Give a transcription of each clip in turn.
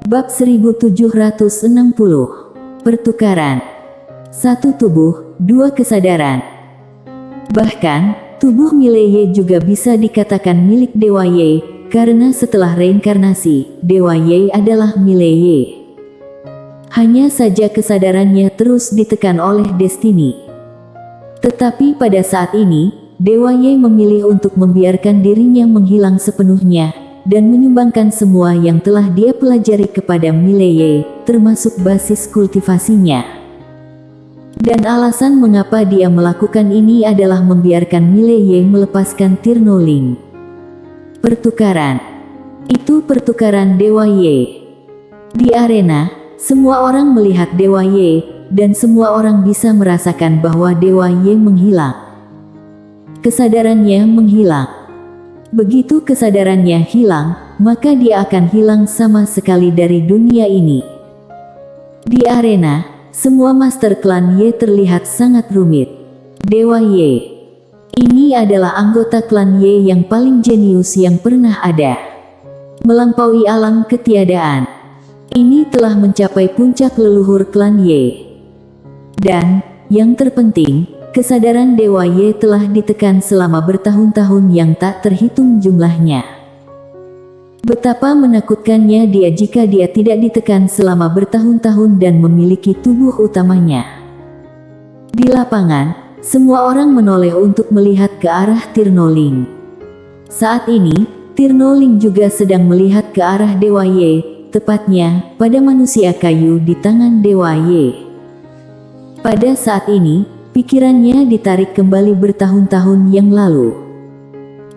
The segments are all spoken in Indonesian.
Bab 1760. Pertukaran. 1 tubuh, 2 kesadaran. Bahkan, tubuh Mileye juga bisa dikatakan milik Dewa Ye, karena setelah reinkarnasi, Dewa Ye adalah Mileye. Hanya saja kesadarannya terus ditekan oleh destiny. Tetapi pada saat ini, Dewa Ye memilih untuk membiarkan dirinya menghilang sepenuhnya, dan menyumbangkan semua yang telah dia pelajari kepada Mileye, termasuk basis kultivasinya. Dan alasan mengapa dia melakukan ini adalah membiarkan Mileye melepaskan Tirnoling. Pertukaran. Itu pertukaran Dewa Ye. Di arena, semua orang melihat Dewa Ye, dan semua orang bisa merasakan bahwa Dewa Ye menghilang. Kesadarannya menghilang. Begitu kesadarannya hilang, maka dia akan hilang sama sekali dari dunia ini. Di arena, semua master klan Ye terlihat sangat rumit. Dewa Ye. Ini adalah anggota klan Ye yang paling jenius yang pernah ada. Melampaui alam ketiadaan. Ini telah mencapai puncak leluhur klan Ye. Dan, yang terpenting, kesadaran Dewa Ye telah ditekan selama bertahun-tahun yang tak terhitung jumlahnya. Betapa menakutkannya dia jika dia tidak ditekan selama bertahun-tahun dan memiliki tubuh utamanya. Di lapangan, semua orang menoleh untuk melihat ke arah Tirnoling. Saat ini, Tirnoling juga sedang melihat ke arah Dewa Ye, tepatnya pada manusia kayu di tangan Dewa Ye. Pada saat ini, pikirannya ditarik kembali bertahun-tahun yang lalu.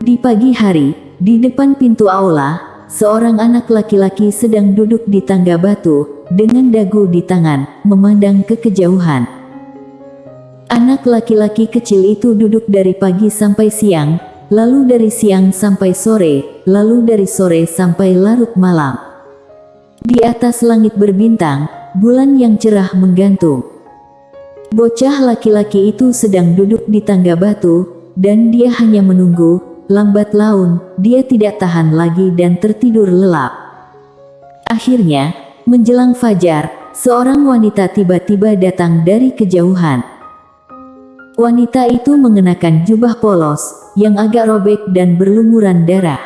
Di pagi hari, di depan pintu aula, seorang anak laki-laki sedang duduk di tangga batu, dengan dagu di tangan, memandang ke kejauhan. Anak laki-laki kecil itu duduk dari pagi sampai siang, lalu dari siang sampai sore, lalu dari sore sampai larut malam. Di atas langit berbintang, bulan yang cerah menggantung. Bocah laki-laki itu sedang duduk di tangga batu, dan dia hanya menunggu. Lambat laun, dia tidak tahan lagi dan tertidur lelap. Akhirnya, menjelang fajar, seorang wanita tiba-tiba datang dari kejauhan. Wanita itu mengenakan jubah polos, yang agak robek dan berlumuran darah.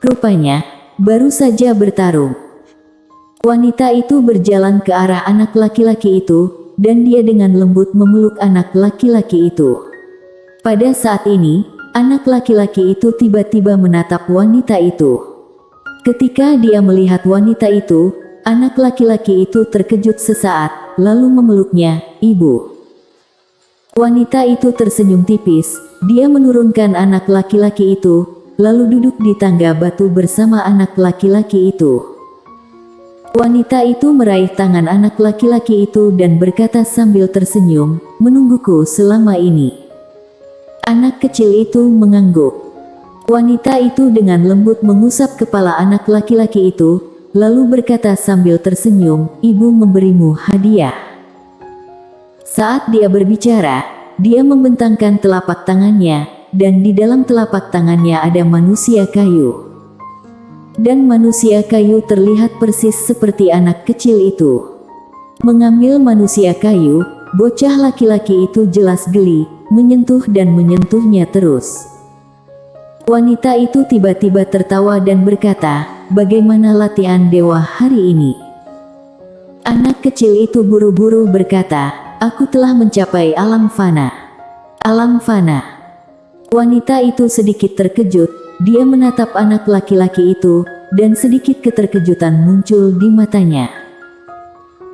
Rupanya, baru saja bertarung. Wanita itu berjalan ke arah anak laki-laki itu, dan dia dengan lembut memeluk anak laki-laki itu. Pada saat ini, anak laki-laki itu tiba-tiba menatap wanita itu. Ketika dia melihat wanita itu, anak laki-laki itu terkejut sesaat, lalu memeluknya, "Ibu." Wanita itu tersenyum tipis, dia menurunkan anak laki-laki itu, lalu duduk di tangga batu bersama anak laki-laki itu. Wanita itu meraih tangan anak laki-laki itu dan berkata sambil tersenyum, "Menungguku selama ini." Anak kecil itu mengangguk. Wanita itu dengan lembut mengusap kepala anak laki-laki itu, lalu berkata sambil tersenyum, "Ibu memberimu hadiah." Saat dia berbicara, dia membentangkan telapak tangannya, dan di dalam telapak tangannya ada manusia kayu. Dan manusia kayu terlihat persis seperti anak kecil itu. Mengambil manusia kayu, bocah laki-laki itu jelas geli, menyentuh dan menyentuhnya terus. Wanita itu tiba-tiba tertawa dan berkata, "Bagaimana latihan dewa hari ini?" Anak kecil itu buru-buru berkata, "Aku telah mencapai alam fana." Alam fana. Wanita itu sedikit terkejut. Dia menatap anak laki-laki itu, dan sedikit keterkejutan muncul di matanya.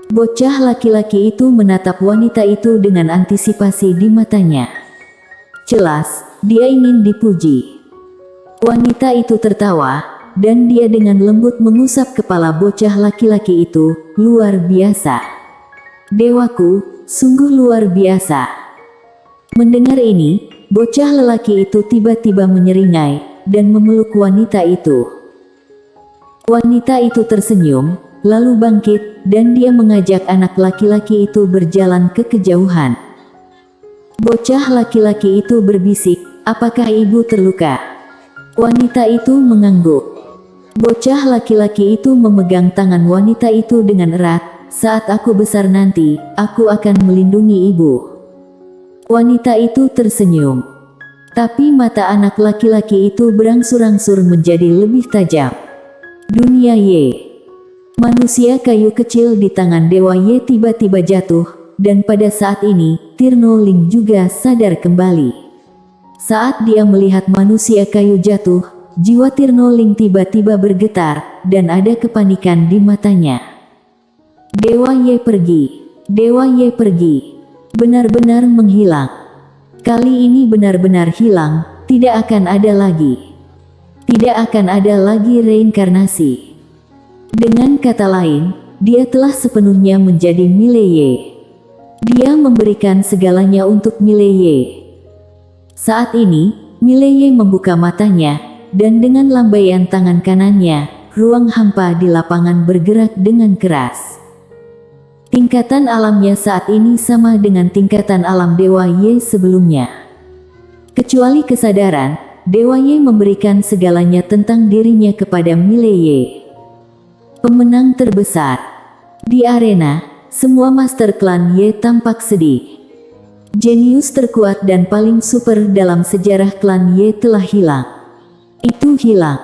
Bocah laki-laki itu menatap wanita itu dengan antisipasi di matanya. Jelas, dia ingin dipuji. Wanita itu tertawa, dan dia dengan lembut mengusap kepala bocah laki-laki itu. "Luar biasa. Dewaku, sungguh luar biasa." Mendengar ini, bocah lelaki itu tiba-tiba menyeringai, dan memeluk wanita itu. Wanita itu tersenyum, lalu bangkit, dan dia mengajak anak laki-laki itu berjalan ke kejauhan. Bocah laki-laki itu berbisik, "Apakah ibu terluka?" Wanita itu mengangguk. Bocah laki-laki itu memegang tangan wanita itu dengan erat. Saat aku besar nanti, aku akan melindungi ibu. Wanita itu tersenyum. Tapi mata anak laki-laki itu berangsur-angsur menjadi lebih tajam. Dunia Ye. Manusia kayu kecil di tangan Dewa Ye tiba-tiba jatuh, dan pada saat ini, Tirno Ling juga sadar kembali. Saat dia melihat manusia kayu jatuh, jiwa Tirno Ling tiba-tiba bergetar, dan ada kepanikan di matanya. Dewa Ye pergi. Dewa Ye pergi. Benar-benar menghilang. Kali ini benar-benar hilang, tidak akan ada lagi. Tidak akan ada lagi reinkarnasi. Dengan kata lain, dia telah sepenuhnya menjadi Mileye. Dia memberikan segalanya untuk Mileye. Saat ini, Mileye membuka matanya, dan dengan lambaian tangan kanannya, ruang hampa di lapangan bergerak dengan keras. Tingkatan alamnya saat ini sama dengan tingkatan alam Dewa Ye sebelumnya. Kecuali kesadaran, Dewa Ye memberikan segalanya tentang dirinya kepada Mileye. Pemenang terbesar. Di arena, semua master klan Ye tampak sedih. Jenius terkuat dan paling super dalam sejarah klan Ye telah hilang. Itu hilang.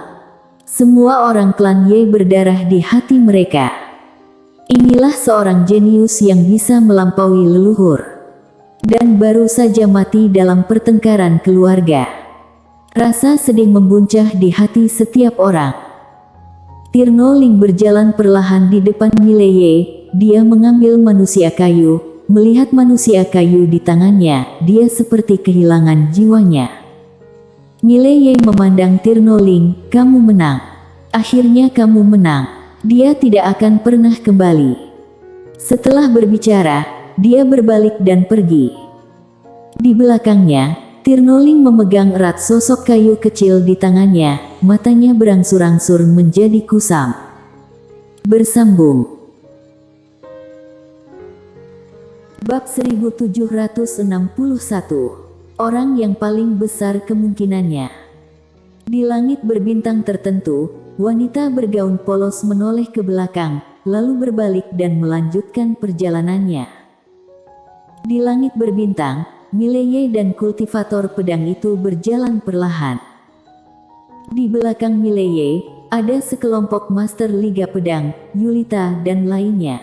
Semua orang klan Ye berdarah di hati mereka. Inilah seorang jenius yang bisa melampaui leluhur. Dan baru saja mati dalam pertengkaran keluarga. Rasa sedih membuncah di hati setiap orang. Tirno Ling berjalan perlahan di depan Mileye. Dia mengambil manusia kayu. Melihat manusia kayu di tangannya, dia seperti kehilangan jiwanya. Mileye memandang Tirno Ling, "Kamu menang. Akhirnya kamu menang. Dia tidak akan pernah kembali." Setelah berbicara, dia berbalik dan pergi. Di belakangnya, Tirno Ling memegang erat sosok kayu kecil di tangannya, matanya berangsur-angsur menjadi kusam. Bersambung. Bab 1761. Orang yang paling besar kemungkinannya. Di langit berbintang tertentu, wanita bergaun polos menoleh ke belakang, lalu berbalik dan melanjutkan perjalanannya. Di langit berbintang, Mileye dan kultivator pedang itu berjalan perlahan. Di belakang Mileye, ada sekelompok master Liga Pedang, Yulita dan lainnya.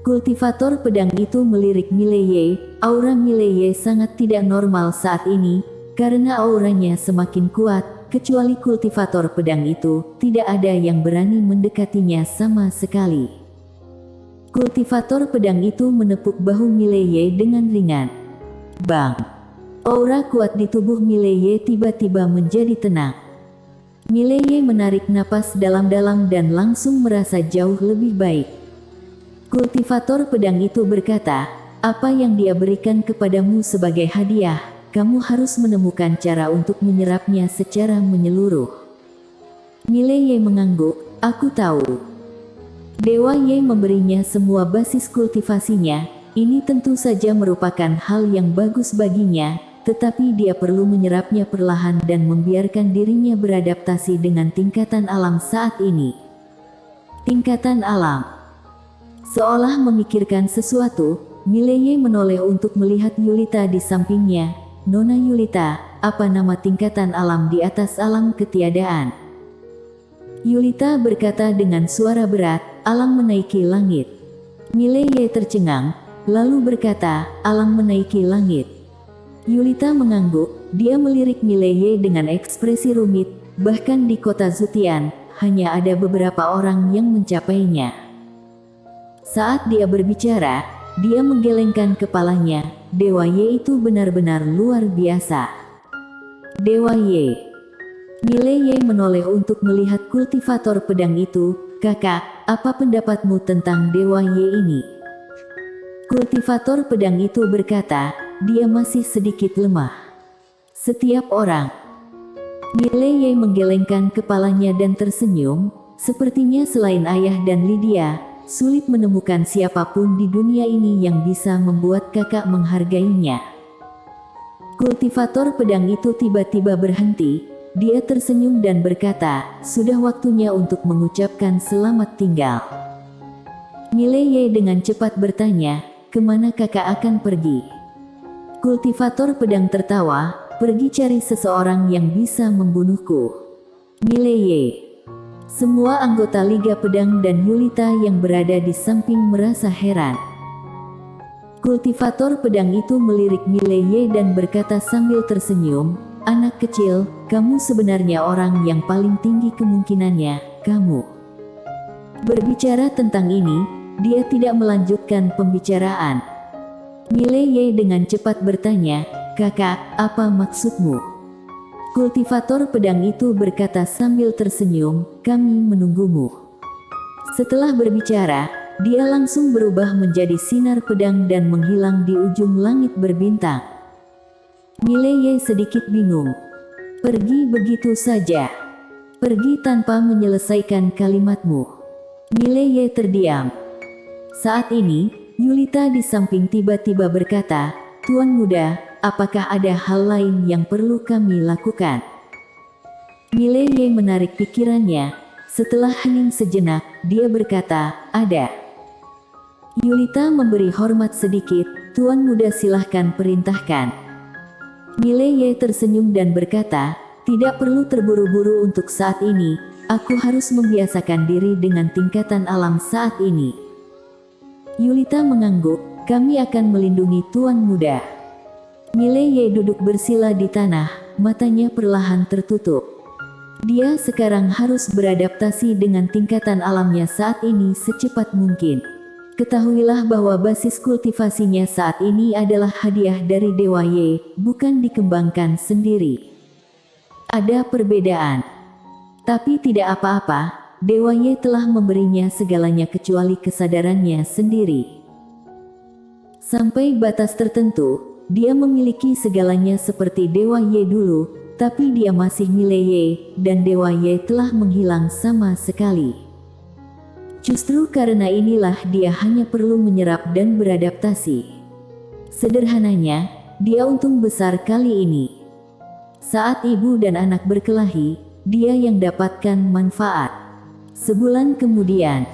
Kultivator pedang itu melirik Mileye. Aura Mileye sangat tidak normal saat ini, karena auranya semakin kuat. Kecuali kultivator pedang itu, tidak ada yang berani mendekatinya sama sekali. Kultivator pedang itu menepuk bahu Mileye dengan ringan. Bang! Aura kuat di tubuh Mileye tiba-tiba menjadi tenang. Mileye menarik napas dalam-dalam dan langsung merasa jauh lebih baik. Kultivator pedang itu berkata, "Apa yang dia berikan kepadamu sebagai hadiah? Kamu harus menemukan cara untuk menyerapnya secara menyeluruh." Mileye mengangguk, "Aku tahu." Dewa Ye memberinya semua basis kultivasinya. Ini tentu saja merupakan hal yang bagus baginya, tetapi dia perlu menyerapnya perlahan dan membiarkan dirinya beradaptasi dengan tingkatan alam saat ini. Tingkatan alam. Seolah memikirkan sesuatu, Mileye menoleh untuk melihat Yulita di sampingnya. "Nona Yulita, apa nama tingkatan alam di atas alam ketiadaan?" Yulita berkata dengan suara berat, "Alam menaiki langit." Mileye tercengang, lalu berkata, "Alam menaiki langit." Yulita mengangguk, dia melirik Mileye dengan ekspresi rumit, bahkan di kota Zutian, hanya ada beberapa orang yang mencapainya. Saat dia berbicara, dia menggelengkan kepalanya. Dewa Ye itu benar-benar luar biasa. Dewa Ye. Mileye menoleh untuk melihat kultivator pedang itu. "Kakak, apa pendapatmu tentang Dewa Ye ini?" Kultivator pedang itu berkata, "Dia masih sedikit lemah." Setiap orang. Mileye menggelengkan kepalanya dan tersenyum. Sepertinya selain ayah dan Lydia, sulit menemukan siapapun di dunia ini yang bisa membuat kakak menghargainya. Kultivator pedang itu tiba-tiba berhenti. dia tersenyum dan berkata, sudah waktunya untuk mengucapkan selamat tinggal. Mileye dengan cepat bertanya, kemana kakak akan pergi? Kultivator pedang tertawa, pergi cari seseorang yang bisa membunuhku. Mileye. Semua anggota Liga Pedang dan Yulita yang berada di samping merasa heran. Kultivator pedang itu melirik Mileye dan berkata sambil tersenyum, anak kecil, kamu sebenarnya orang yang paling tinggi kemungkinannya, kamu. Berbicara tentang ini, dia tidak melanjutkan pembicaraan. Mileye dengan cepat bertanya, kakak, apa maksudmu? Kultivator pedang itu berkata sambil tersenyum, kami menunggumu. Setelah berbicara, dia langsung berubah menjadi sinar pedang dan menghilang di ujung langit berbintang. Mileye sedikit bingung. Pergi begitu saja. Pergi tanpa menyelesaikan kalimatmu. Mileye terdiam. Saat ini, Yulita di samping tiba-tiba berkata, Tuan Muda, apakah ada hal lain yang perlu kami lakukan? Mileye menarik pikirannya. Setelah hening sejenak, dia berkata, ada. Yulita memberi hormat sedikit, Tuan Muda silahkan perintahkan. Mileye tersenyum dan berkata, tidak perlu terburu-buru untuk saat ini, aku harus membiasakan diri dengan tingkatan alam saat ini. Yulita mengangguk, kami akan melindungi Tuan Muda. Mileye duduk bersila di tanah, matanya perlahan tertutup. Dia sekarang harus beradaptasi dengan tingkatan alamnya saat ini secepat mungkin. Ketahuilah bahwa basis kultivasinya saat ini adalah hadiah dari Dewa Ye, bukan dikembangkan sendiri. Ada perbedaan. Tapi tidak apa-apa, Dewa Ye telah memberinya segalanya kecuali kesadarannya sendiri. Sampai batas tertentu, dia memiliki segalanya seperti Dewa Ye dulu, tapi dia masih Mileye, dan Dewa Ye telah menghilang sama sekali. Justru karena inilah dia hanya perlu menyerap dan beradaptasi. Sederhananya, dia untung besar kali ini. Saat ibu dan anak berkelahi, dia yang dapatkan manfaat. Sebulan kemudian,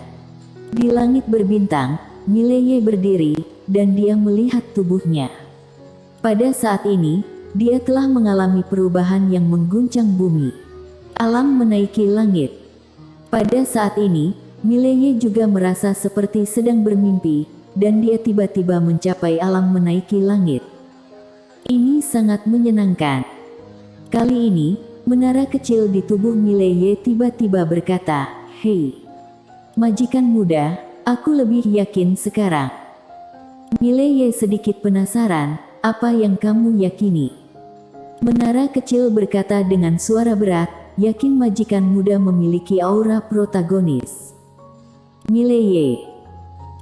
di langit berbintang, Mileye berdiri, dan dia melihat tubuhnya. Pada saat ini, dia telah mengalami perubahan yang mengguncang bumi. Alam menaiki langit. Pada saat ini, Mileye juga merasa seperti sedang bermimpi, dan dia tiba-tiba mencapai alam menaiki langit. Ini sangat menyenangkan. Kali ini, menara kecil di tubuh Mileye tiba-tiba berkata, hei, majikan muda, aku lebih yakin sekarang. Mileye sedikit penasaran, apa yang kamu yakini? Menara kecil berkata dengan suara berat, yakin majikan muda memiliki aura protagonis. Mileye.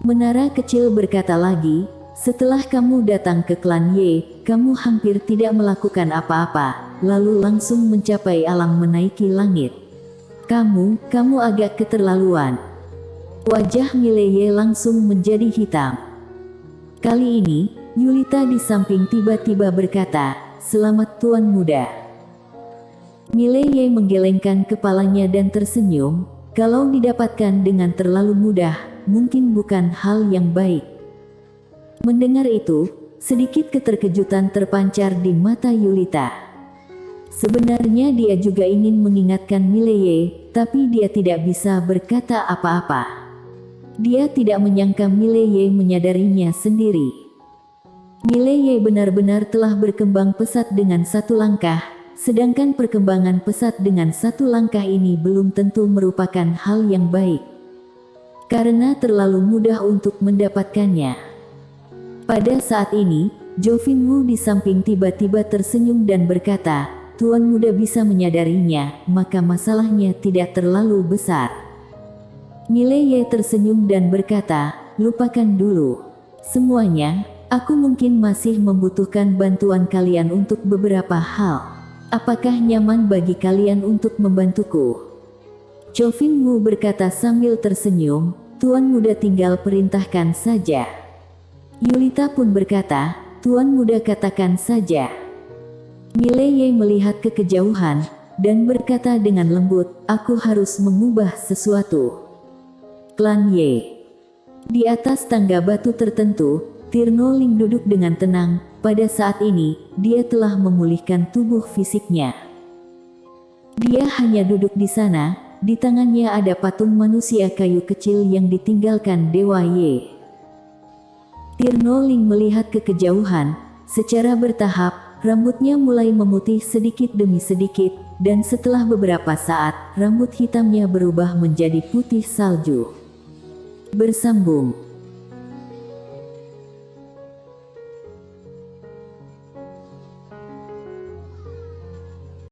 Menara kecil berkata lagi, setelah kamu datang ke klan Ye, kamu hampir tidak melakukan apa-apa, lalu langsung mencapai alam menaiki langit. Kamu agak keterlaluan. Wajah Mileye langsung menjadi hitam. Kali ini, Yulita di samping tiba-tiba berkata, selamat Tuan Muda. Mileye menggelengkan kepalanya dan tersenyum, kalau didapatkan dengan terlalu mudah, mungkin bukan hal yang baik. Mendengar itu, sedikit keterkejutan terpancar di mata Yulita. Sebenarnya dia juga ingin mengingatkan Mileye, tapi dia tidak bisa berkata apa-apa. Dia tidak menyangka Mileye menyadarinya sendiri. Mileye benar-benar telah berkembang pesat dengan satu langkah, sedangkan perkembangan pesat dengan satu langkah ini belum tentu merupakan hal yang baik. Karena terlalu mudah untuk mendapatkannya. Pada saat ini, Jovin Wu di samping tiba-tiba tersenyum dan berkata, Tuan Muda bisa menyadarinya, maka masalahnya tidak terlalu besar. Mileye tersenyum dan berkata, lupakan dulu semuanya. Aku mungkin masih membutuhkan bantuan kalian untuk beberapa hal. Apakah nyaman bagi kalian untuk membantuku? Jovin Wu berkata sambil tersenyum, Tuan Muda tinggal perintahkan saja. Yulita pun berkata, Tuan Muda katakan saja. Mileye melihat ke kejauhan, dan berkata dengan lembut, "Aku harus mengubah sesuatu." Klan Ye. Di atas tangga batu tertentu, Tirno Ling duduk dengan tenang. Pada saat ini, dia telah memulihkan tubuh fisiknya. Dia hanya duduk di sana, di tangannya ada patung manusia kayu kecil yang ditinggalkan Dewa Ye. Tirno Ling melihat ke kejauhan, secara bertahap, rambutnya mulai memutih sedikit demi sedikit, dan setelah beberapa saat, rambut hitamnya berubah menjadi putih salju. Bersambung.